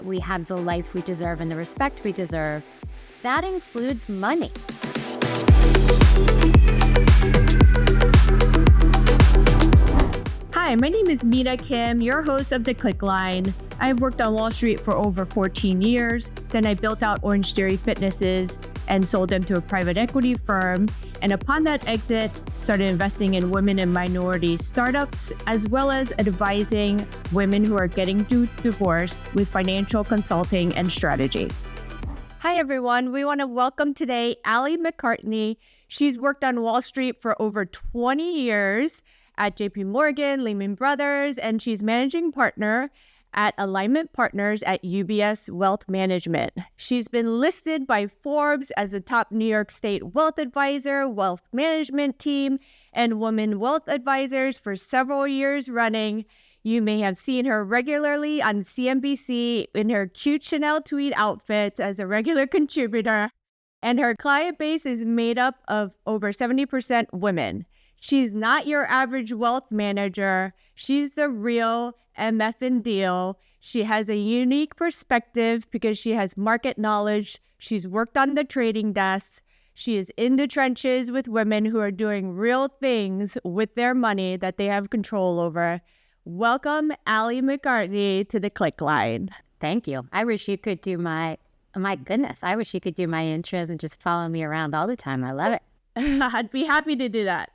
We have the life we deserve and the respect we deserve. That includes money. Hi, my name is Mina Kim, your host of the Klickline. I've worked on Wall Street for over 14 years. Then I built out Orange Theory Fitnesses and sold them to a private equity firm. And upon that exit, started investing in women and minority startups, as well as advising women who are getting divorced with financial consulting and strategy. Hi, everyone. We want to welcome today Alli McCartney. She's worked on Wall Street for over 20 years at JP Morgan, Lehman Brothers, and she's managing partner at Alignment Partners at UBS Wealth Management. She's been listed by Forbes as a top New York State wealth advisor, wealth management team, and women wealth advisors for several years running. You may have seen her regularly on CNBC in her cute Chanel tweed outfits as a regular contributor, and her client base is made up of over 70% women. She's not your average wealth manager. She's the real MFing deal. She has a unique perspective because she has market knowledge. She's worked on the trading desk. She is in the trenches with women who are doing real things with their money that they have control over. Welcome, Alli McCartney, to the Klickline. Thank you. I wish you could do my goodness, I wish you could do my intros and just follow me around all the time. I love it. I'd be happy to do that.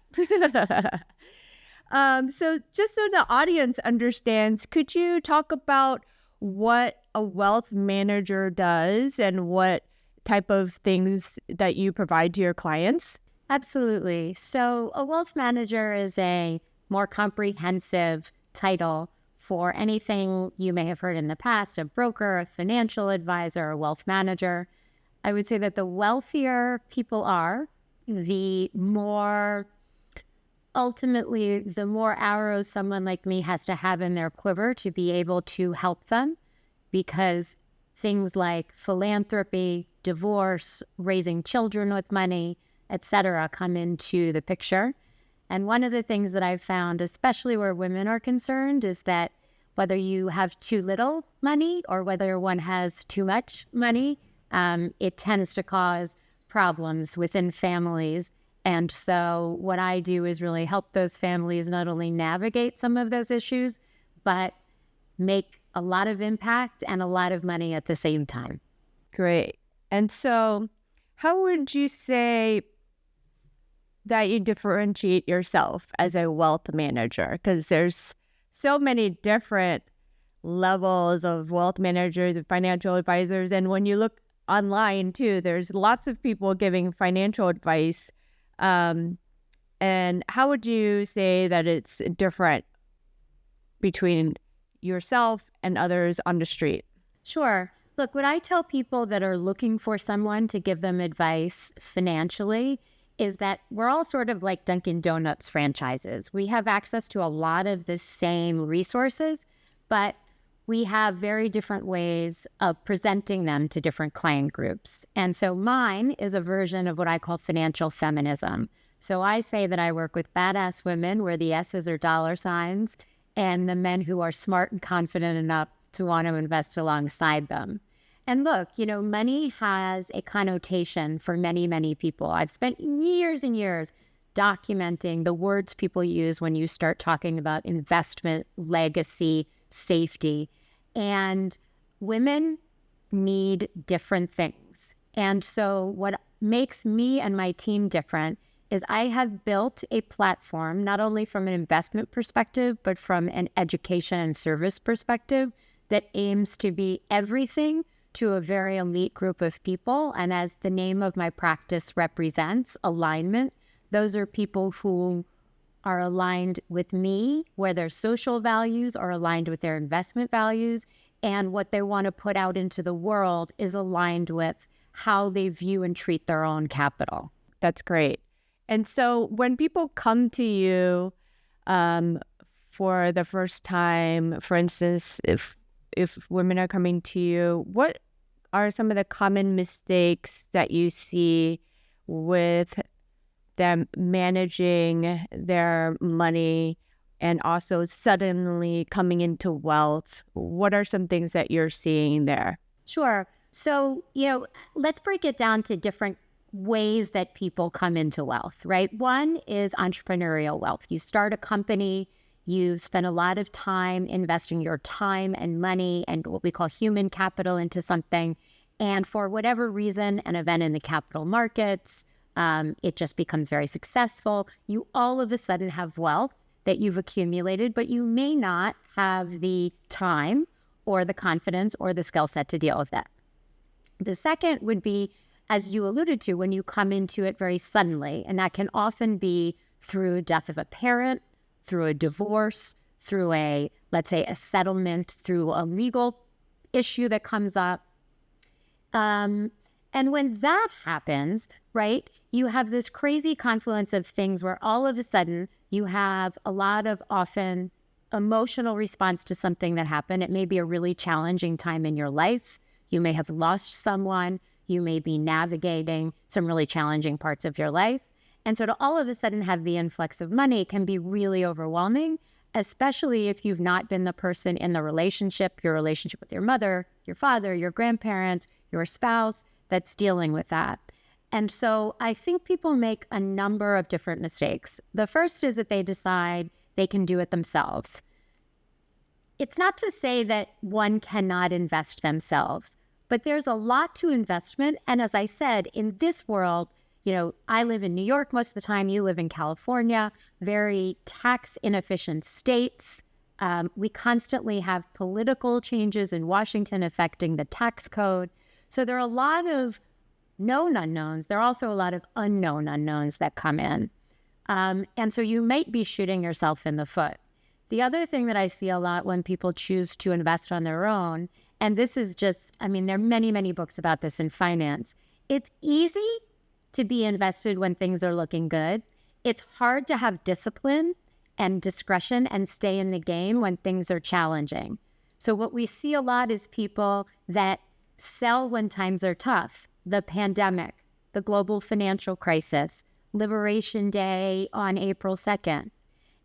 So just so the audience understands, could you talk about what a wealth manager does and what type of things that you provide to your clients? Absolutely. So a wealth manager is a more comprehensive title for anything you may have heard in the past, a broker, a financial advisor, a wealth manager. I would say that the wealthier people are, the more arrows someone like me has to have in their quiver to be able to help them, because things like philanthropy, divorce, raising children with money, etc., come into the picture. And one of the things that I've found, especially where women are concerned, is that whether you have too little money or whether one has too much money, it tends to cause problems within families. And so what I do is really help those families not only navigate some of those issues, but make a lot of impact and a lot of money at the same time. Great. And so how would you say that you differentiate yourself as a wealth manager? Because there's so many different levels of wealth managers and financial advisors. And when you look online too, there's lots of people giving financial advice. And how would you say that it's different between yourself and others on the street? Sure. Look, what I tell people that are looking for someone to give them advice financially is that we're all sort of like Dunkin' Donuts franchises. We have access to a lot of the same resources, but we have very different ways of presenting them to different client groups. And so mine is a version of what I call financial feminism. So I say that I work with badass women where the S's are dollar signs, and the men who are smart and confident enough to want to invest alongside them. And look, money has a connotation for many, many people. I've spent years and years documenting the words people use when you start talking about investment, legacy, safety. And women need different things. And so what makes me and my team different is I have built a platform, not only from an investment perspective, but from an education and service perspective, that aims to be everything to a very elite group of people. And as the name of my practice represents, alignment, those are people who are aligned with me, where their social values are aligned with their investment values, and what they want to put out into the world is aligned with how they view and treat their own capital. That's great. And so when people come to you for the first time, for instance, if women are coming to you, what are some of the common mistakes that you see with them managing their money and also suddenly coming into wealth? What are some things that you're seeing there? Sure. So, let's break it down to different ways that people come into wealth, right? One is entrepreneurial wealth. You start a company, you spend a lot of time investing your time and money and what we call human capital into something. And for whatever reason, an event in the capital markets, it just becomes very successful. You all of a sudden have wealth that you've accumulated, but you may not have the time or the confidence or the skill set to deal with that. The second would be, as you alluded to, when you come into it very suddenly, and that can often be through death of a parent, through a divorce, through let's say a settlement, through a legal issue that comes up. And when that happens, right, you have this crazy confluence of things where all of a sudden you have a lot of often emotional response to something that happened. It may be a really challenging time in your life. You may have lost someone. You may be navigating some really challenging parts of your life. And so to all of a sudden have the influx of money can be really overwhelming, especially if you've not been the person in the relationship, your relationship with your mother, your father, your grandparents, your spouse that's dealing with that. And so I think people make a number of different mistakes. The first is that they decide they can do it themselves. It's not to say that one cannot invest themselves, but there's a lot to investment. And as I said, in this world, I live in New York most of the time. You live in California, very tax inefficient states. We constantly have political changes in Washington affecting the tax code. So there are a lot of known unknowns. There are also a lot of unknown unknowns that come in. And so you might be shooting yourself in the foot. The other thing that I see a lot when people choose to invest on their own, and this is just, there are many, many books about this in finance. It's easy to be invested when things are looking good. It's hard to have discipline and discretion and stay in the game when things are challenging. So what we see a lot is people that sell when times are tough. The pandemic, the global financial crisis, Liberation Day on April 2nd.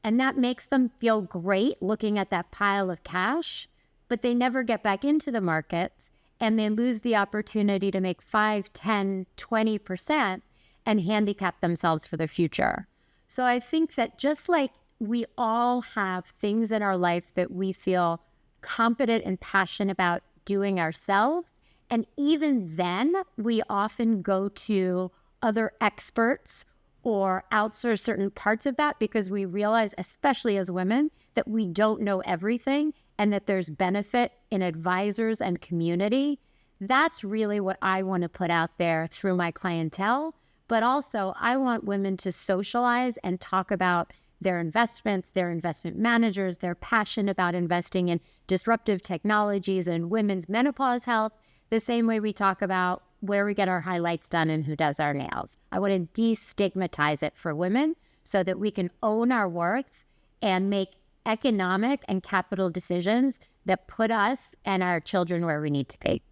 And that makes them feel great looking at that pile of cash, but they never get back into the markets and they lose the opportunity to make 5, 10, 20% and handicap themselves for the future. So I think that just like we all have things in our life that we feel competent and passionate about doing ourselves, and even then we often go to other experts or outsource certain parts of that because we realize, especially as women, that we don't know everything and that there's benefit in advisors and community. That's really what I want to put out there through my clientele. But also, I want women to socialize and talk about their investments, their investment managers, their passion about investing in disruptive technologies and women's menopause health, the same way we talk about where we get our highlights done and who does our nails. I want to destigmatize it for women so that we can own our worth and make economic and capital decisions that put us and our children where we need to be.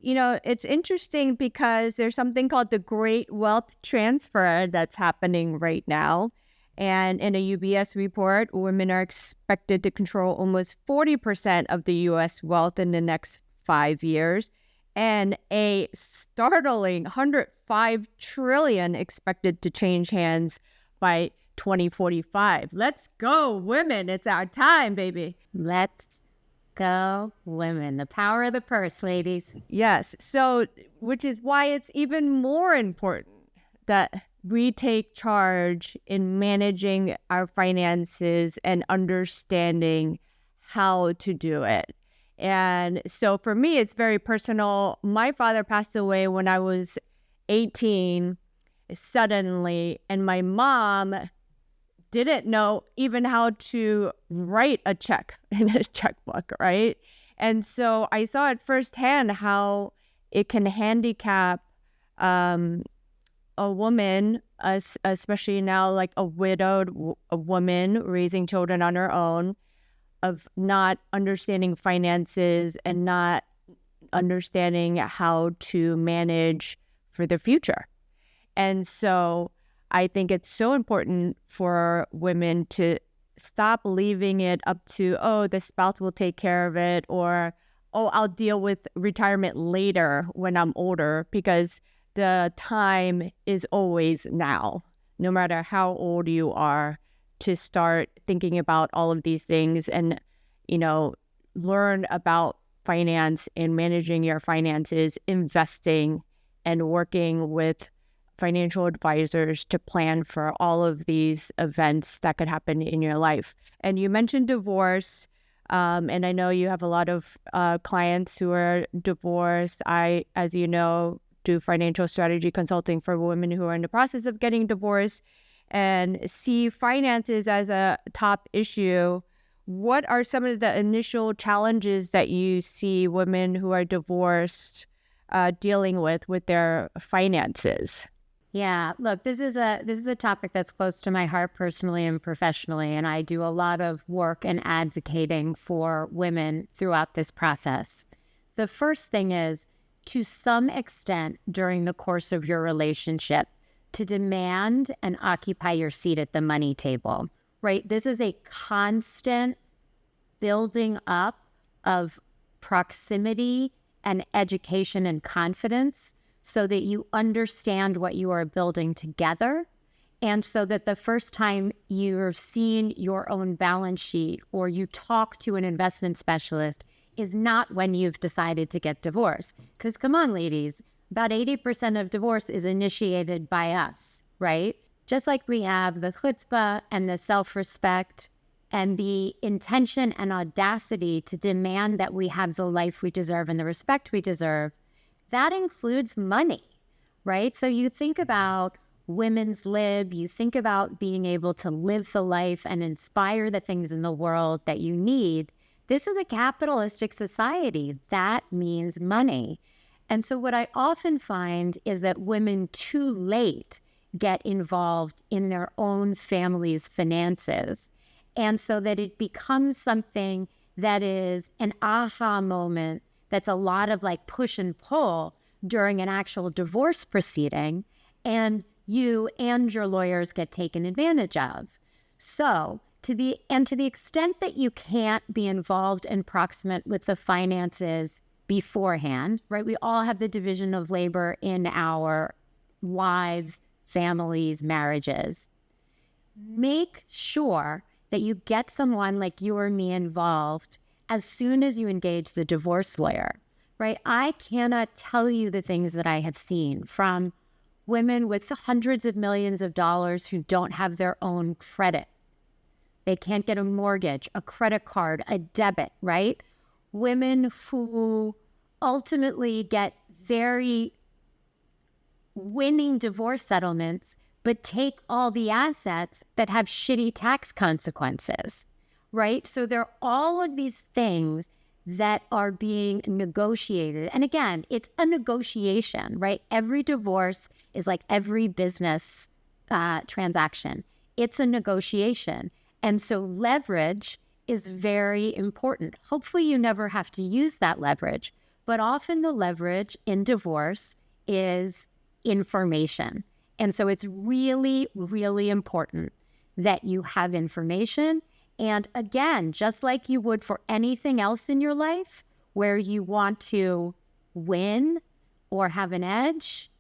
It's interesting because there's something called the Great Wealth Transfer that's happening right now. And in a UBS report, women are expected to control almost 40% of the U.S. wealth in the next 5 years, and a startling $105 trillion expected to change hands by 2045. Let's go, women. It's our time, baby. Let's go, women. The power of the purse, ladies. Yes. So, which is why it's even more important that we take charge in managing our finances and understanding how to do it. And so for me, it's very personal. My father passed away when I was 18 suddenly, and my mom didn't know even how to write a check in his checkbook, right? And so I saw it firsthand how it can handicap a woman, especially now, like a widowed a woman raising children on her own, of not understanding finances and not understanding how to manage for the future. And so I think it's so important for women to stop leaving it up to, oh, the spouse will take care of it, or, oh, I'll deal with retirement later when I'm older, because the time is always now, no matter how old you are, to start thinking about all of these things and, learn about finance and managing your finances, investing, and working with financial advisors to plan for all of these events that could happen in your life. And you mentioned divorce, and I know you have a lot of clients who are divorced. I, as you know, do financial strategy consulting for women who are in the process of getting divorced and see finances as a top issue. What are some of the initial challenges that you see women who are divorced dealing with their finances? Yeah, look, this is a topic that's close to my heart personally and professionally, and I do a lot of work and advocating for women throughout this process. The first thing is, to some extent during the course of your relationship, to demand and occupy your seat at the money table, right? This is a constant building up of proximity and education and confidence, so that you understand what you are building together, and so that the first time you're seeing your own balance sheet or you talk to an investment specialist is not when you've decided to get divorced. Because come on, ladies, about 80% of divorce is initiated by us, right? Just like we have the chutzpah and the self-respect and the intention and audacity to demand that we have the life we deserve and the respect we deserve, that includes money, right? So you think about women's lib, you think about being able to live the life and inspire the things in the world that you need. This is a capitalistic society. That means money. And so what I often find is that women too late get involved in their own family's finances. And so that it becomes something that is an aha moment, that's a lot of like push and pull during an actual divorce proceeding, and you and your lawyers get taken advantage of. So to the extent that you can't be involved and proximate with the finances beforehand, right? We all have the division of labor in our lives, families, marriages. Make sure that you get someone like you or me involved as soon as you engage the divorce lawyer, right? I cannot tell you the things that I have seen from women with hundreds of millions of dollars who don't have their own credit. They can't get a mortgage, a credit card, a debit, right? Women who ultimately get very winning divorce settlements, but take all the assets that have shitty tax consequences, right? So there are all of these things that are being negotiated. And again, it's a negotiation, right? Every divorce is like every business transaction. It's a negotiation. And so leverage is very important. Hopefully you never have to use that leverage, but often the leverage in divorce is information. And so it's really, really important that you have information. And again, just like you would for anything else in your life where you want to win or have an edge,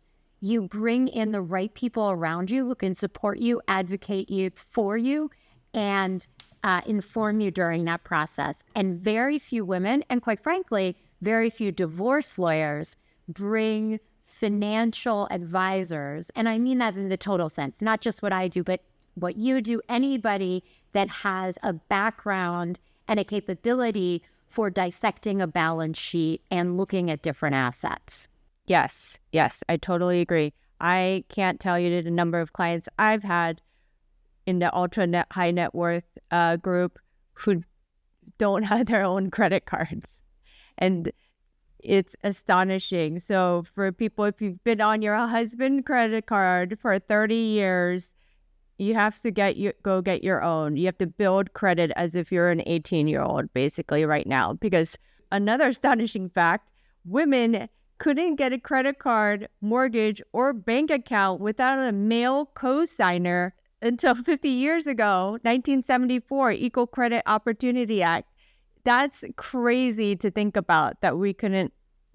you bring in the right people around you who can support you, advocate you for you, and inform you during that process. And very few women, and quite frankly, very few divorce lawyers bring financial advisors. And I mean that in the total sense, not just what I do, but what you do, anybody that has a background and a capability for dissecting a balance sheet and looking at different assets. Yes, I totally agree. I can't tell you the number of clients I've had in the ultra high net worth group who don't have their own credit cards. And it's astonishing. So for people, if you've been on your husband's credit card for 30 years, you have to go get your own. You have to build credit as if you're an 18-year-old basically right now. Because another astonishing fact, women couldn't get a credit card, mortgage, or bank account without a male co-signer until 50 years ago, 1974, Equal Credit Opportunity Act. That's crazy to think about that we couldn't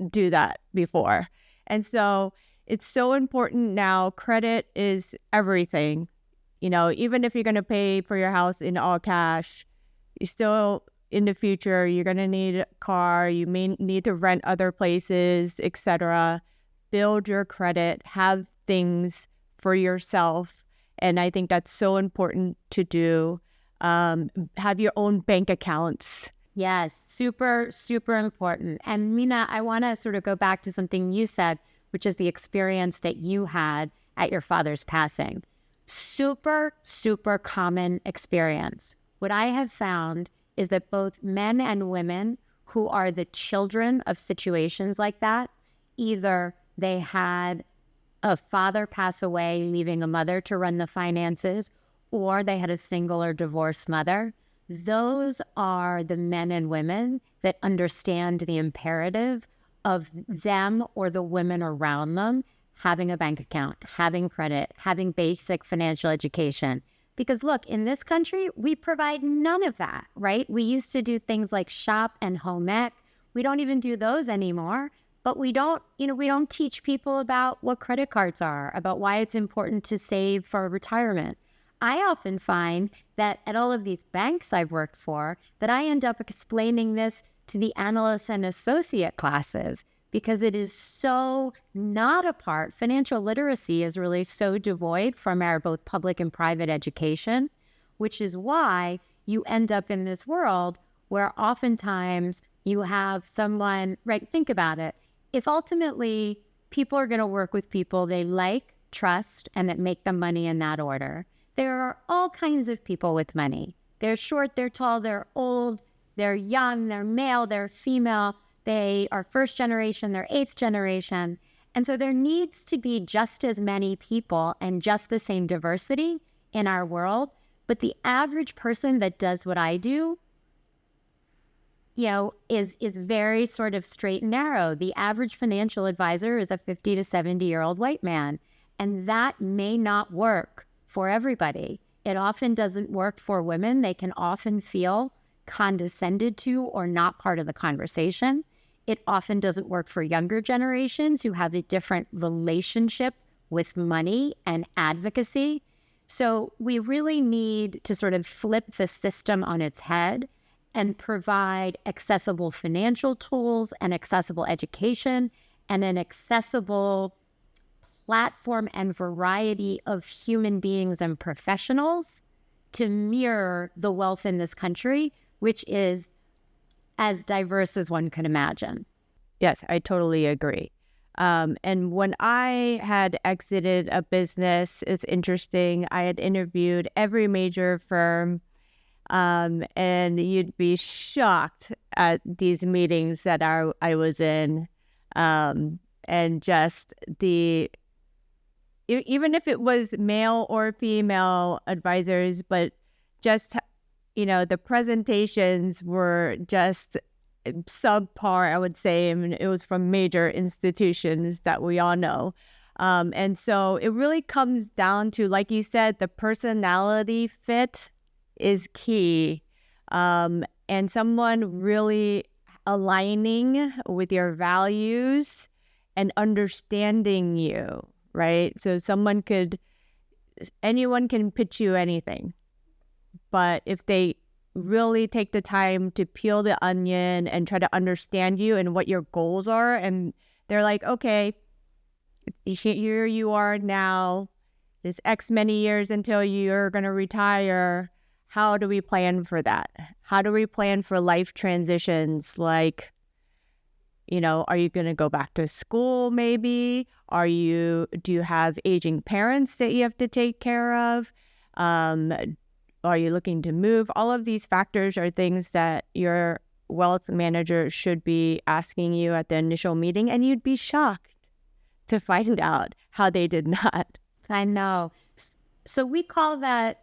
do that before. And so it's so important now. Credit is everything. You know, even if you're going to pay for your house in all cash, you still, in the future, you're going to need a car. You may need to rent other places, etc. Build your credit, have things for yourself. And I think that's so important to do. Have your own bank accounts. Yes, super, super important. And Mina, I want to sort of go back to something you said, which is the experience that you had at your father's passing. Super, super common experience. What I have found is that both men and women who are the children of situations like that, either they had a father pass away, leaving a mother to run the finances, or they had a single or divorced mother. Those are the men and women that understand the imperative of them or the women around them having a bank account, having credit, having basic financial education. Because look, in this country, we provide none of that, right? We used to do things like shop and home ec. We don't even do those anymore. But we don't teach people about what credit cards are, about why it's important to save for retirement. I often find that at all of these banks I've worked for, that I end up explaining this to the analyst and associate classes because it is so not a part. Financial literacy is really so devoid from our both public and private education, which is why you end up in this world where oftentimes you have someone, right? Think about it. If ultimately people are going to work with people they like, trust, and that make them money in that order, there are all kinds of people with money. They're short, they're tall, they're old, they're young, they're male, they're female, they are first generation, they're eighth generation. And so there needs to be just as many people and just the same diversity in our world. But the average person that does what I do, is very sort of straight and narrow. The average financial advisor is a 50 to 70-year-old white man. And that may not work for everybody. It often doesn't work for women. They can often feel condescended to or not part of the conversation. It often doesn't work for younger generations who have a different relationship with money and advocacy. So we really need to sort of flip the system on its head and provide accessible financial tools and accessible education and an accessible platform and variety of human beings and professionals to mirror the wealth in this country, which is as diverse as one could imagine. Yes, I totally agree. And when I had exited a business, it's interesting. I had interviewed every major firm, and you'd be shocked at these meetings that I was in, and just even if it was male or female advisors, but just, the presentations were just subpar, I would say. I mean, it was from major institutions that we all know. And so it really comes down to, like you said, the personality fit is key. And someone really aligning with your values and understanding you. Right? So anyone can pitch you anything. But if they really take the time to peel the onion and try to understand you and what your goals are, and they're like, okay, here you are now, there's X many years until you're going to retire. How do we plan for that? How do we plan for life transitions? Like, are you going to go back to school maybe? Do you have aging parents that you have to take care of? Are you looking to move? All of these factors are things that your wealth manager should be asking you at the initial meeting, and you'd be shocked to find out how they did not. I know. So we call that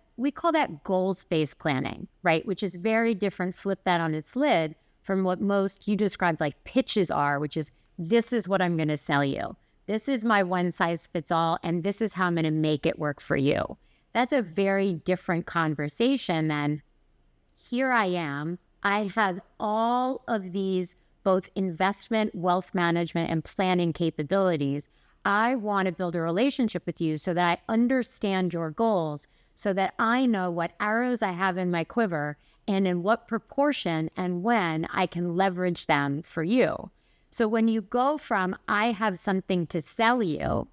goals-based planning, right? Which is very different. Flip that on its lid from what most you described like pitches are, which is, this is what I'm going to sell you. This is my one size fits all, and this is how I'm going to make it work for you. that's a very different conversation than here I am. I have all of these both investment, wealth management, and planning capabilities. I want to build a relationship with you so that I understand your goals, so that I know what arrows I have in my quiver and in what proportion and when I can leverage them for you. So when you go from I have something to sell you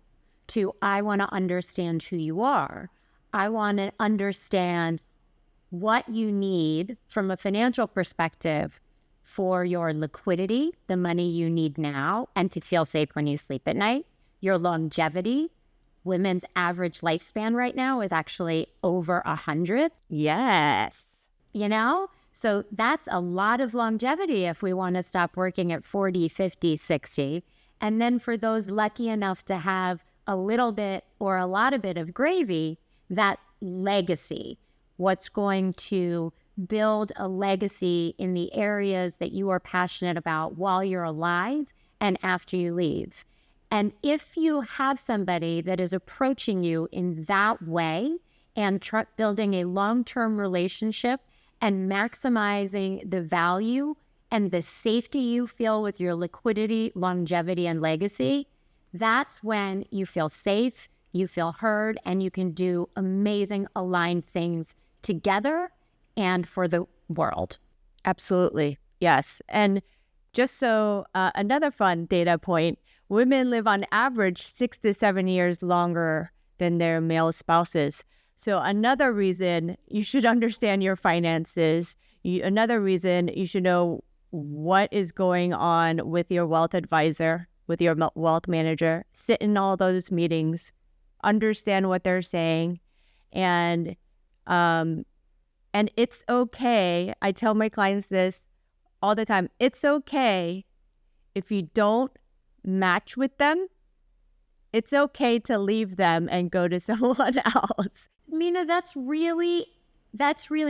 to I want to understand who you are, I want to understand what you need from a financial perspective for your liquidity, the money you need now, and to feel safe when you sleep at night, your longevity. Women's average lifespan right now is actually over 100. Yes. You know? So that's a lot of longevity if we want to stop working at 40, 50, 60. And then for those lucky enough to have a little bit or a lot of bit of gravy, that legacy, what's going to build a legacy in the areas that you are passionate about while you're alive and after you leave. And if you have somebody that is approaching you in that way and building a long-term relationship and maximizing the value and the safety you feel with your liquidity, longevity, and legacy, that's when you feel safe, you feel heard, and you can do amazing aligned things together and for the world. Absolutely. Yes. And just so another fun data point, women live on average 6 to 7 years longer than their male spouses. So another reason you should understand your finances, another reason you should know what is going on with your wealth advisor, with your wealth manager, sit in all those meetings, understand what they're saying, and it's okay. I tell my clients this all the time. It's okay if you don't match with them. It's okay to leave them and go to someone else. Mina, that's really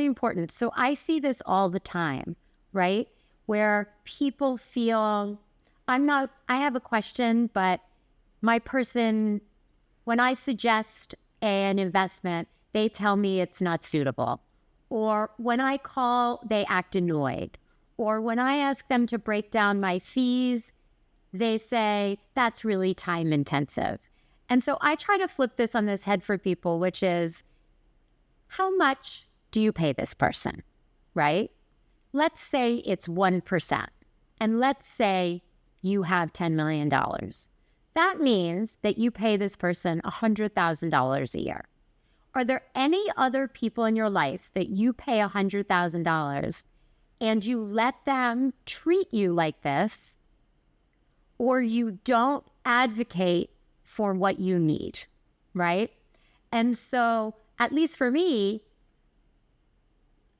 important. So I see this all the time, right? Where people feel, I have a question, but my person, when I suggest an investment, they tell me it's not suitable. Or when I call, they act annoyed. Or when I ask them to break down my fees, they say, that's really time intensive. And so I try to flip this on this head for people, which is, how much do you pay this person, right? Let's say it's 1%. And let's say you have $10 million. That means that you pay this person $100,000 a year. Are there any other people in your life that you pay $100,000 and you let them treat you like this, or you don't advocate for what you need, right? And so, at least for me,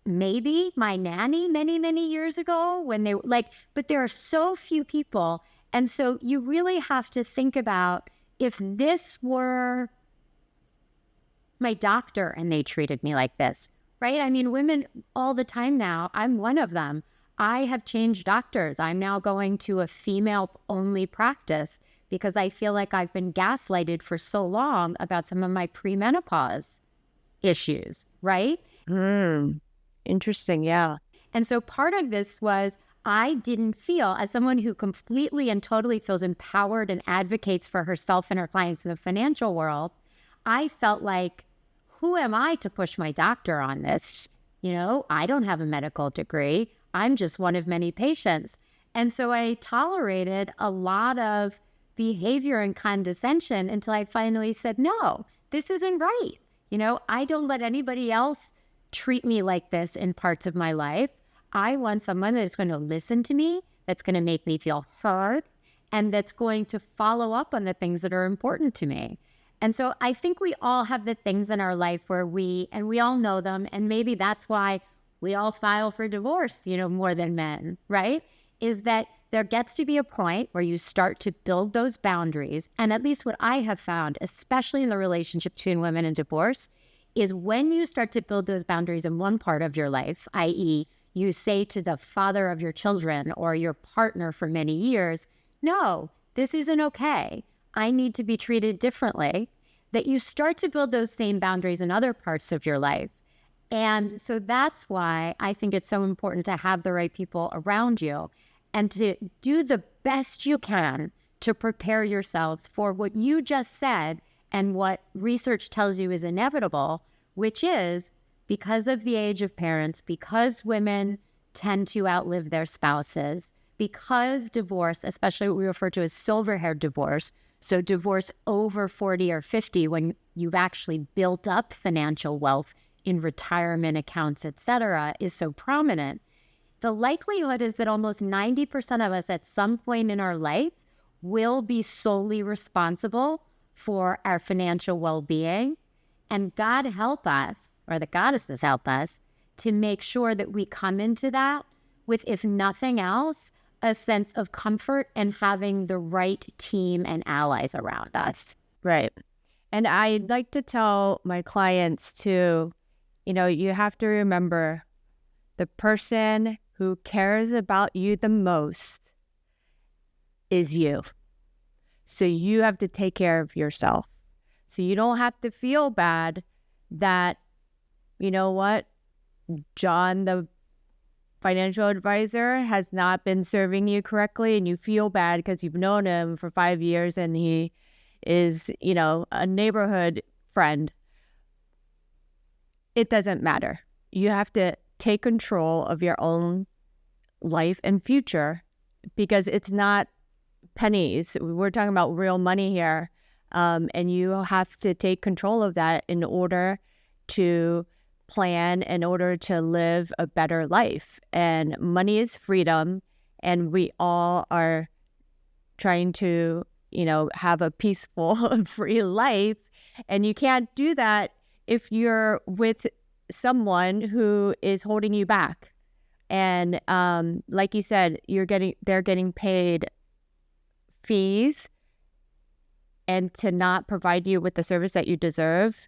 maybe my nanny many, many years ago when they but there are so few people. And so you really have to think about, if this were my doctor and they treated me like this, right? I mean, women all the time now, I'm one of them. I have changed doctors. I'm now going to a female-only practice because I feel like I've been gaslighted for so long about some of my premenopause issues, right? Interesting, yeah. And so part of this was, I didn't feel, as someone who completely and totally feels empowered and advocates for herself and her clients in the financial world, I felt like, who am I to push my doctor on this? You know, I don't have a medical degree. I'm just one of many patients. And so I tolerated a lot of behavior and condescension until I finally said, no, this isn't right. You know, I don't let anybody else treat me like this in parts of my life. I want someone that's going to listen to me, that's going to make me feel heard, and that's going to follow up on the things that are important to me. And so I think we all have the things in our life where we all know them, and maybe that's why we all file for divorce, you know, more than men, right? Is that there gets to be a point where you start to build those boundaries. And at least what I have found, especially in the relationship between women and divorce, is when you start to build those boundaries in one part of your life, i.e., you say to the father of your children or your partner for many years, no, this isn't okay. I need to be treated differently. that you start to build those same boundaries in other parts of your life. And so that's why I think it's so important to have the right people around you and to do the best you can to prepare yourselves for what you just said and what research tells you is inevitable, which is because of the age of parents, because women tend to outlive their spouses, because divorce, especially what we refer to as silver-haired divorce, so divorce over 40 or 50 when you've actually built up financial wealth in retirement accounts, et cetera, is so prominent. The likelihood is that almost 90% of us at some point in our life will be solely responsible for our financial well-being. And God help us, or the goddesses help us, to make sure that we come into that with, if nothing else, a sense of comfort and having the right team and allies around us. Right. And I'd like to tell my clients to, you have to remember the person who cares about you the most is you. So you have to take care of yourself. So you don't have to feel bad that, John, the financial advisor, has not been serving you correctly, and you feel bad because you've known him for 5 years and he is, a neighborhood friend. It doesn't matter. You have to take control of your own life and future because it's not pennies. We're talking about real money here. And you have to take control of that in order to plan, in order to live a better life. And money is freedom. And we all are trying to, have a peaceful, free life. And you can't do that if you're with someone who is holding you back. And like you said, they're getting paid fees and to not provide you with the service that you deserve,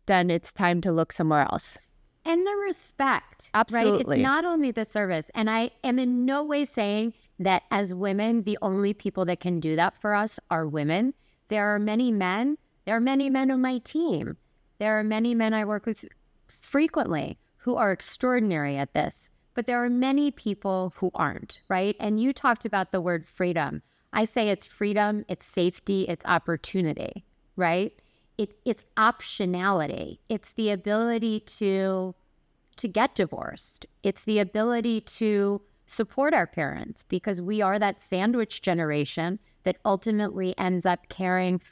then it's time to look somewhere else. And the respect. Absolutely. Right? It's not only the service. And I am in no way saying that as women, the only people that can do that for us are women. There are many men. There are many men on my team. There are many men I work with frequently who are extraordinary at this. But there are many people who aren't, right? And you talked about the word freedom. I say it's freedom, it's safety, it's opportunity, right? It's optionality. It's the ability to get divorced. It's the ability to support our parents because we are that sandwich generation that ultimately ends up carrying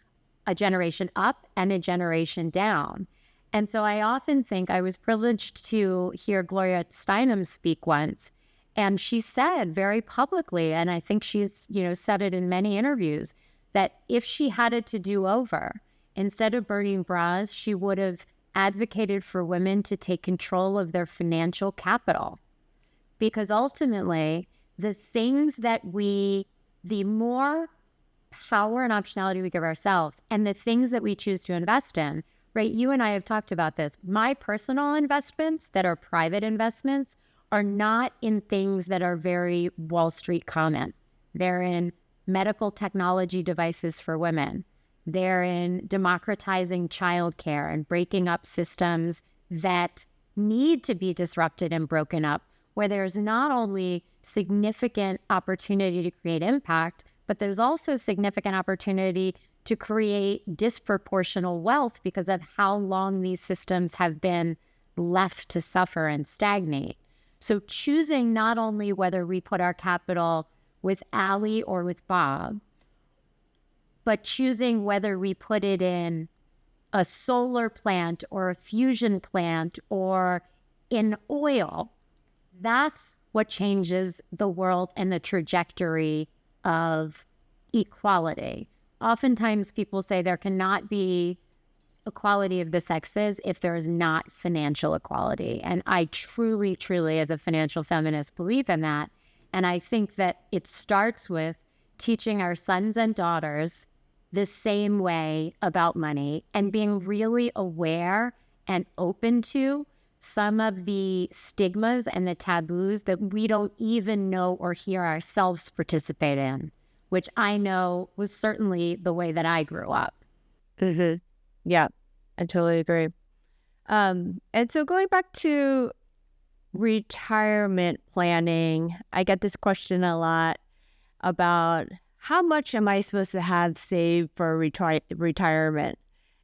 a generation up and a generation down. And so I often think I was privileged to hear Gloria Steinem speak once, and she said very publicly, and I think she's, said it in many interviews, that if she had it to do over, instead of burning bras, she would have advocated for women to take control of their financial capital. Because ultimately, the more power and optionality we give ourselves and the things that we choose to invest in, right? You and I have talked about this. My personal investments that are private investments are not in things that are very Wall Street common. They're in medical technology devices for women. They're in democratizing childcare and breaking up systems that need to be disrupted and broken up, where there's not only significant opportunity to create impact, but there's also significant opportunity to create disproportional wealth because of how long these systems have been left to suffer and stagnate. So choosing not only whether we put our capital with Alli or with Bob, but choosing whether we put it in a solar plant or a fusion plant or in oil, that's what changes the world and the trajectory of equality. Oftentimes people say there cannot be equality of the sexes if there is not financial equality. And I truly, truly, as a financial feminist, believe in that. And I think that it starts with teaching our sons and daughters the same way about money and being really aware and open to some of the stigmas and the taboos that we don't even know or hear ourselves participate in, which I know was certainly the way that I grew up. Mm-hmm. Yeah, I totally agree. And so going back to retirement planning, I get this question a lot about how much am I supposed to have saved for retirement?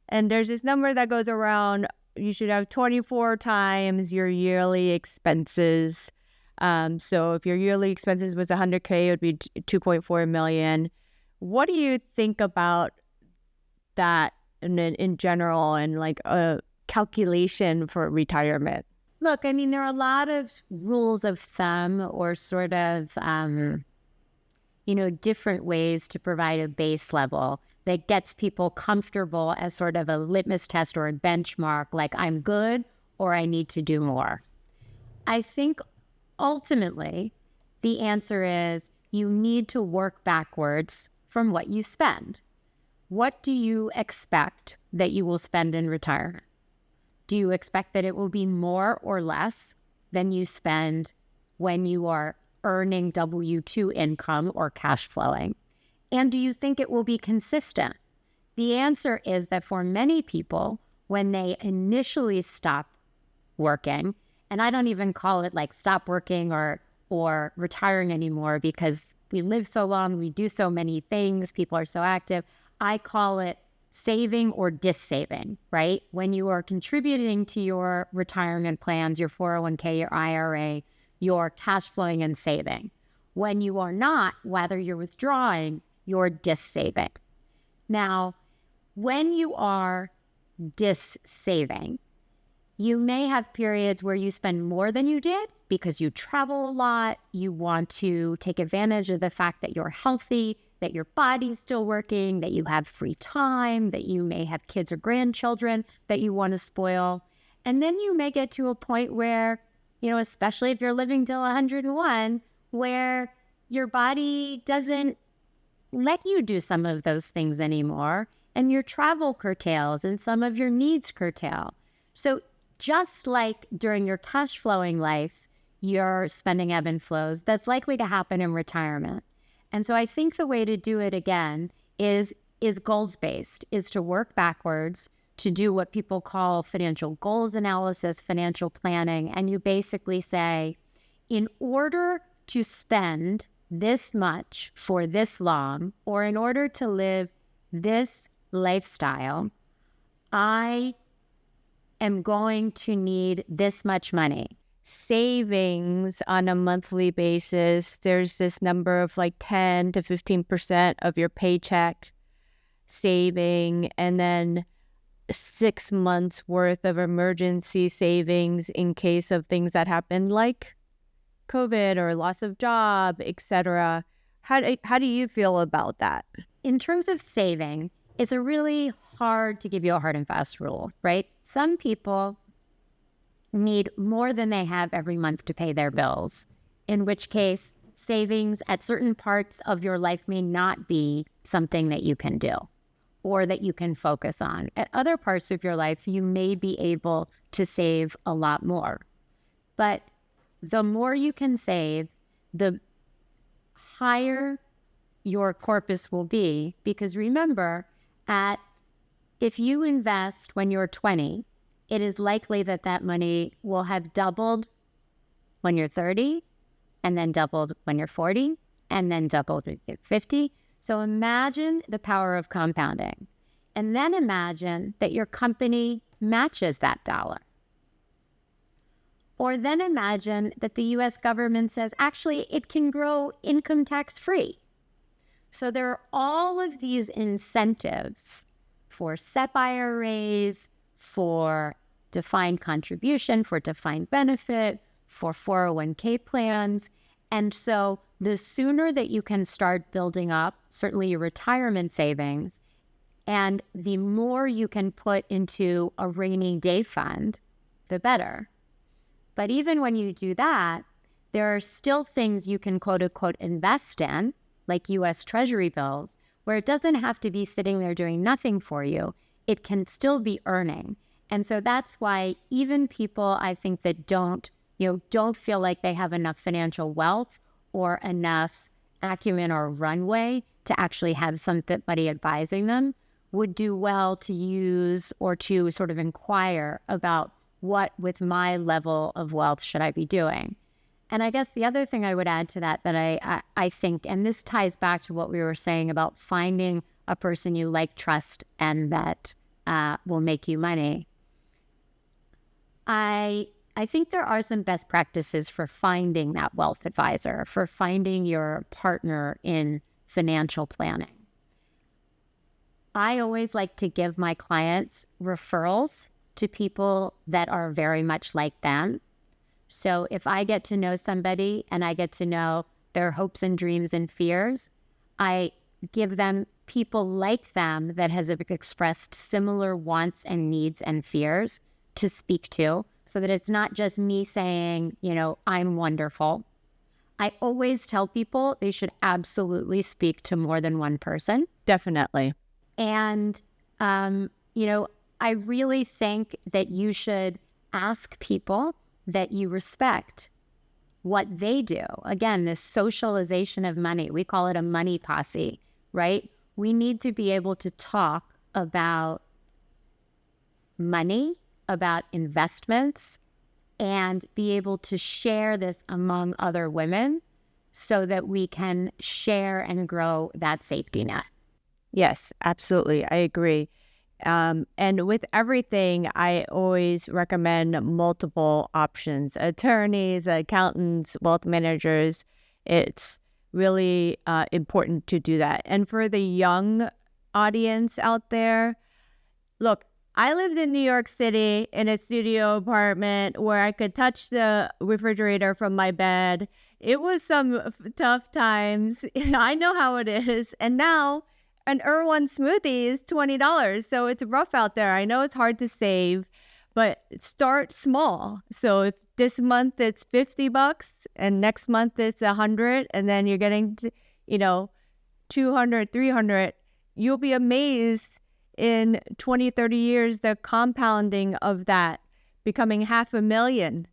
And there's this number that goes around, you should have 24 times your yearly expenses. So if your yearly expenses was 100K, it would be 2.4 million. What do you think about that in general and like a calculation for retirement? Look, I mean, there are a lot of rules of thumb or sort of, different ways to provide a base level that gets people comfortable as sort of a litmus test or a benchmark, like I'm good or I need to do more. I think ultimately the answer is you need to work backwards from what you spend. What do you expect that you will spend in retirement? Do you expect that it will be more or less than you spend when you are earning W-2 income or cash flowing? And do you think it will be consistent? The answer is that for many people, when they initially stop working, and I don't even call it like stop working or retiring anymore because we live so long, we do so many things, people are so active. I call it saving or dissaving, right? When you are contributing to your retirement plans, your 401k, your IRA, you're cash flowing and saving. When you are not, whether you're withdrawing, you're dissaving. Now, when you are dissaving, you may have periods where you spend more than you did because you travel a lot, you want to take advantage of the fact that you're healthy, that your body's still working, that you have free time, that you may have kids or grandchildren that you want to spoil. And then you may get to a point where, especially if you're living till 101, where your body doesn't let you do some of those things anymore, and your travel curtails and some of your needs curtail. So just like during your cash flowing life, your spending ebb and flows, that's likely to happen in retirement. And so I think the way to do it again is goals-based, is to work backwards, to do what people call financial goals analysis, financial planning. And you basically say, in order to spend this much for this long, or in order to live this lifestyle, I am going to need this much money. Savings on a monthly basis, there's this number of like 10 to 15% of your paycheck saving, and then 6 months worth of emergency savings in case of things that happen like COVID or loss of job, etc. How do you feel about that? In terms of saving, it's a really hard to give you a hard and fast rule, right? Some people need more than they have every month to pay their bills, in which case savings at certain parts of your life may not be something that you can do or that you can focus on. At other parts of your life, you may be able to save a lot more. But the more you can save, the higher your corpus will be, because remember, if you invest when you're 20, it is likely that that money will have doubled when you're 30, and then doubled when you're 40, and then doubled when you're 50. So imagine the power of compounding. And then imagine that your company matches that dollar. Or then imagine that the US government says, actually, it can grow income tax free. So there are all of these incentives for SEP IRAs, for defined contribution, for defined benefit, for 401k plans. And so the sooner that you can start building up, certainly your retirement savings, and the more you can put into a rainy day fund, the better. But even when you do that, there are still things you can quote unquote invest in, like US Treasury bills, where it doesn't have to be sitting there doing nothing for you. It can still be earning. And so that's why even people, I think, that don't feel like they have enough financial wealth or enough acumen or runway to actually have somebody advising them, would do well to use or to sort of inquire about what with my level of wealth should I be doing. And I guess the other thing I would add to that I think, and this ties back to what we were saying about finding a person you like, trust, and that will make you money. I think there are some best practices for finding that wealth advisor, for finding your partner in financial planning. I always like to give my clients referrals to people that are very much like them. So if I get to know somebody and I get to know their hopes and dreams and fears, I give them people like them that has expressed similar wants and needs and fears to speak to, so that it's not just me saying, I'm wonderful. I always tell people they should absolutely speak to more than one person. Definitely. And, I really think that you should ask people that you respect what they do. Again, this socialization of money, we call it a money posse, right? We need to be able to talk about money, about investments, and be able to share this among other women so that we can share and grow that safety net. Yes, absolutely. I agree. And with everything, I always recommend multiple options: attorneys, accountants, wealth managers. It's really important to do that. And for the young audience out there, look, I lived in New York City in a studio apartment where I could touch the refrigerator from my bed. It was some tough times. I know how it is. And now an Erewhon smoothie is $20. So it's rough out there. I know it's hard to save, but start small. So if this month it's $50 and next month it's $100, and then you're getting to, $200, $300, you'll be amazed in 20, 30 years, the compounding of that becoming $500,000.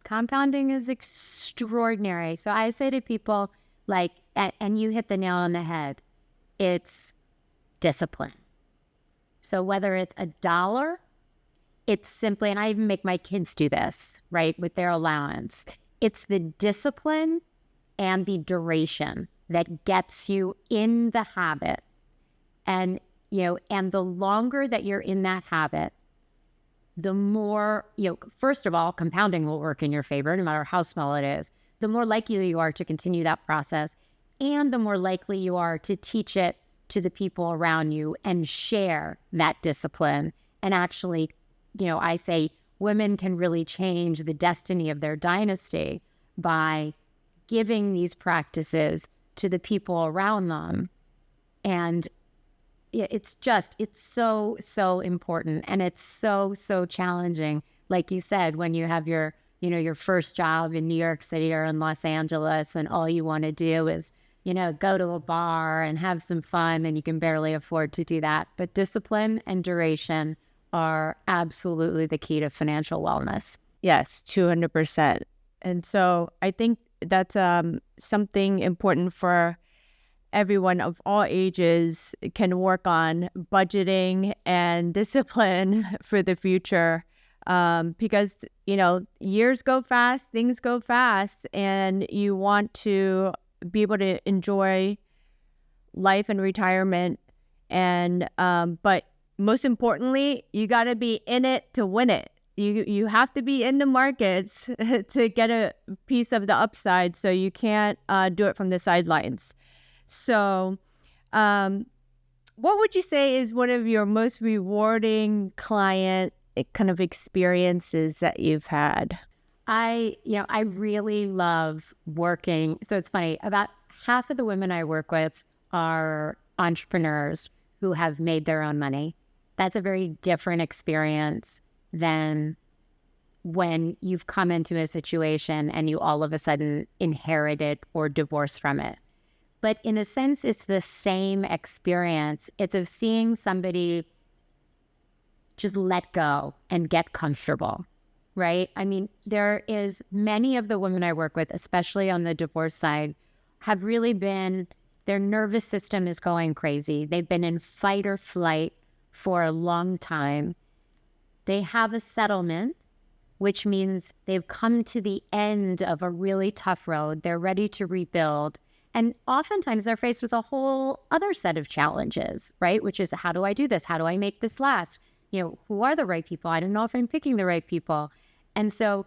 Compounding is extraordinary. So I say to people, and you hit the nail on the head, it's discipline. So whether it's $1, it's simply, and I even make my kids do this, right, with their allowance. It's the discipline and the duration that gets you in the habit. And the longer that you're in that habit, the more, first of all, compounding will work in your favor, no matter how small it is. The more likely you are to continue that process, and the more likely you are to teach it to the people around you and share that discipline. And actually, I say women can really change the destiny of their dynasty by giving these practices to the people around them. And it's so, so important. And it's so, so challenging. Like you said, when you have your first job in New York City or in Los Angeles, and all you want to do is, go to a bar and have some fun, and you can barely afford to do that. But discipline and duration are absolutely the key to financial wellness. Yes, 200%. And so I think that's something important for everyone of all ages can work on, budgeting and discipline for the future. Because, years go fast, things go fast, and you want to be able to enjoy life and retirement. And, but most importantly, you got to be in it to win it. You have to be in the markets to get a piece of the upside. So you can't do it from the sidelines. So, what would you say is one of your most rewarding client kind of experiences that you've had? I really love working. So it's funny, about half of the women I work with are entrepreneurs who have made their own money. That's a very different experience than when you've come into a situation and you all of a sudden inherit it or divorce from it. But in a sense, it's the same experience. It's of seeing somebody just let go and get comfortable, right? I mean, there is many of the women I work with, especially on the divorce side, have really been, their nervous system is going crazy. They've been in fight or flight for a long time, they have a settlement, which means they've come to the end of a really tough road. They're ready to rebuild. And oftentimes they're faced with a whole other set of challenges, right? Which is, how do I do this? How do I make this last? Who are the right people? I don't know if I'm picking the right people. And so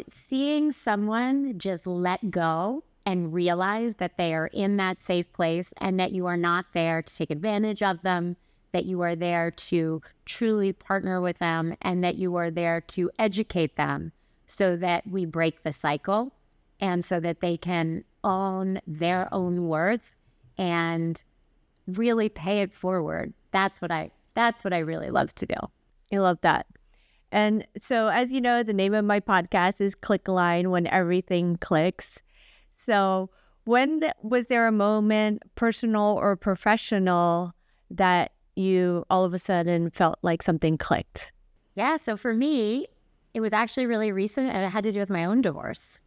seeing someone just let go and realize that they are in that safe place and that you are not there to take advantage of them, that you are there to truly partner with them, and that you are there to educate them so that we break the cycle and so that they can own their own worth and really pay it forward. That's what I really love to do. I love that. And so, as you know, the name of my podcast is Klickline, when everything clicks. So was there a moment, personal or professional, that you all of a sudden felt like something clicked? Yeah, so for me, it was actually really recent, and it had to do with my own divorce.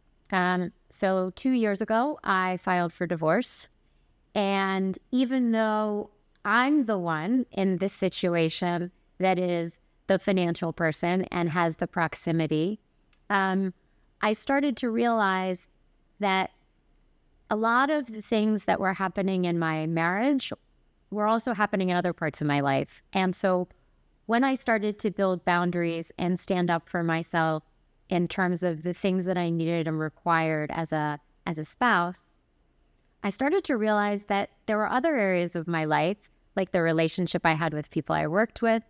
So 2 years ago, I filed for divorce. And even though I'm the one in this situation that is the financial person and has the proximity, I started to realize that a lot of the things that were happening in my marriage were also happening in other parts of my life. And so when I started to build boundaries and stand up for myself in terms of the things that I needed and required as a spouse, I started to realize that there were other areas of my life, like the relationship I had with people I worked with,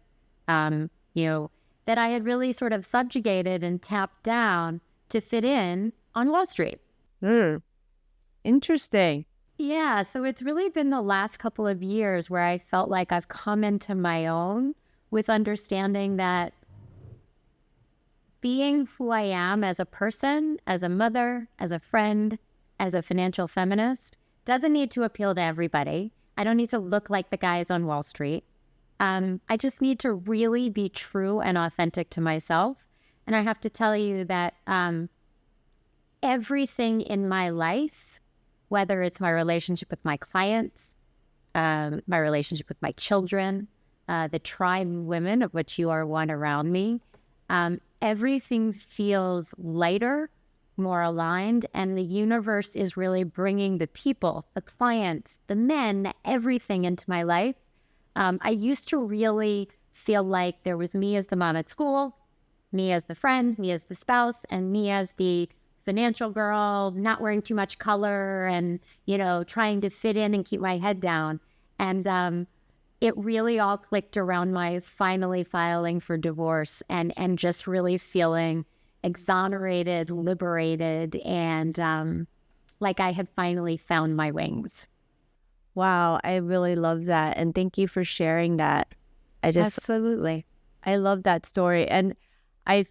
that I had really sort of subjugated and tapped down to fit in on Wall Street. Interesting. Yeah, so it's really been the last couple of years where I felt like I've come into my own with understanding that being who I am as a person, as a mother, as a friend, as a financial feminist, doesn't need to appeal to everybody. I don't need to look like the guys on Wall Street. I just need to really be true and authentic to myself. And I have to tell you that everything in my life, whether it's my relationship with my clients, my relationship with my children, the tribe of women of which you are one around me, everything feels lighter, more aligned, and the universe is really bringing the people, the clients, the men, everything into my life. I used to really feel like there was me as the mom at school, me as the friend, me as the spouse, and me as the financial girl, not wearing too much color and, trying to fit in and keep my head down. And it really all clicked around my finally filing for divorce and just really feeling exonerated, liberated, and like I had finally found my wings. Wow, I really love that. And thank you for sharing that. Absolutely. I love that story. And I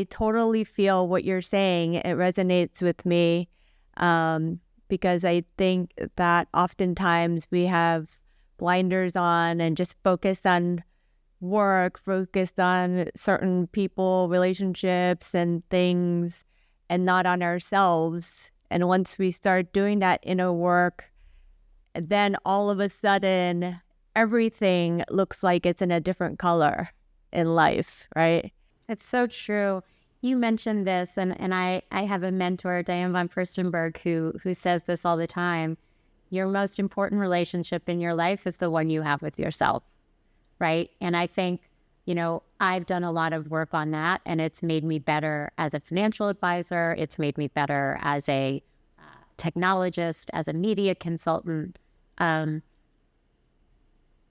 totally feel what you're saying. It resonates with me because I think that oftentimes we have blinders on and just focused on work, focused on certain people, relationships and things, and not on ourselves. And once we start doing that inner work, then all of a sudden, everything looks like it's in a different color in life, right? It's so true. You mentioned this, and I have a mentor, Diane von Furstenberg, who says this all the time. Your most important relationship in your life is the one you have with yourself, right? And I think, I've done a lot of work on that, and it's made me better as a financial advisor. It's made me better as a technologist, as a media consultant.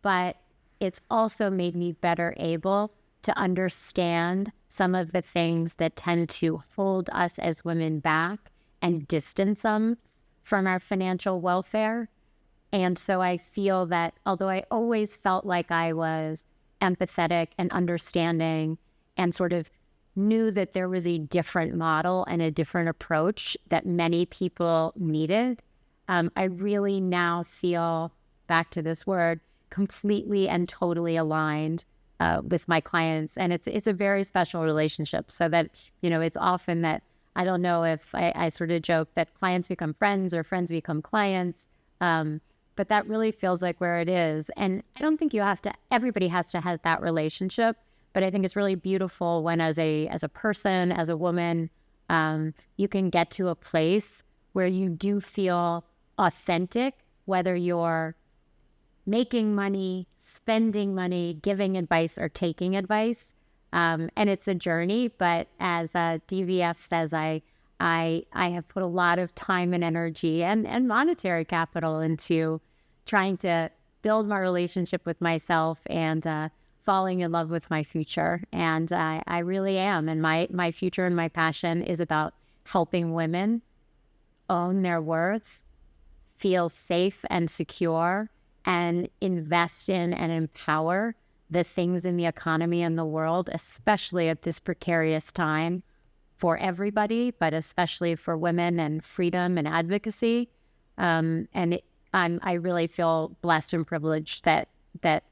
But it's also made me better able to understand some of the things that tend to hold us as women back and distance us from our financial welfare. And so I feel that although I always felt like I was empathetic and understanding and sort of knew that there was a different model and a different approach that many people needed, I really now feel, back to this word, completely and totally aligned with my clients. And it's a very special relationship, so that, it's often that, I don't know if I sort of joke that clients become friends or friends become clients. but that really feels like where it is. And I don't think everybody has to have that relationship, but I think it's really beautiful when as a person, as a woman, you can get to a place where you do feel authentic, whether you're making money, spending money, giving advice, or taking advice. And it's a journey, but as DVF says, I have put a lot of time and energy and monetary capital into trying to build my relationship with myself and falling in love with my future. And I really am. And my future and my passion is about helping women own their worth, feel safe and secure, and invest in and empower the things in the economy and the world, especially at this precarious time for everybody, but especially for women and freedom and advocacy. I really feel blessed and privileged that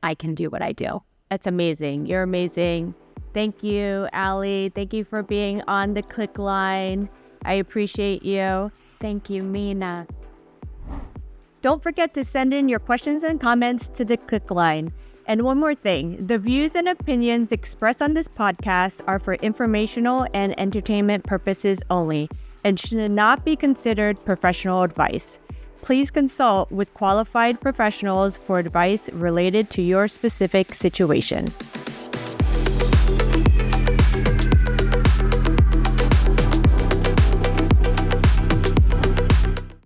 I can do what I do. That's amazing. You're amazing. Thank you, Alli. Thank you for being on the Klickline. I appreciate you. Thank you, Mina. Don't forget to send in your questions and comments to the Klickline. And one more thing, the views and opinions expressed on this podcast are for informational and entertainment purposes only and should not be considered professional advice. Please consult with qualified professionals for advice related to your specific situation.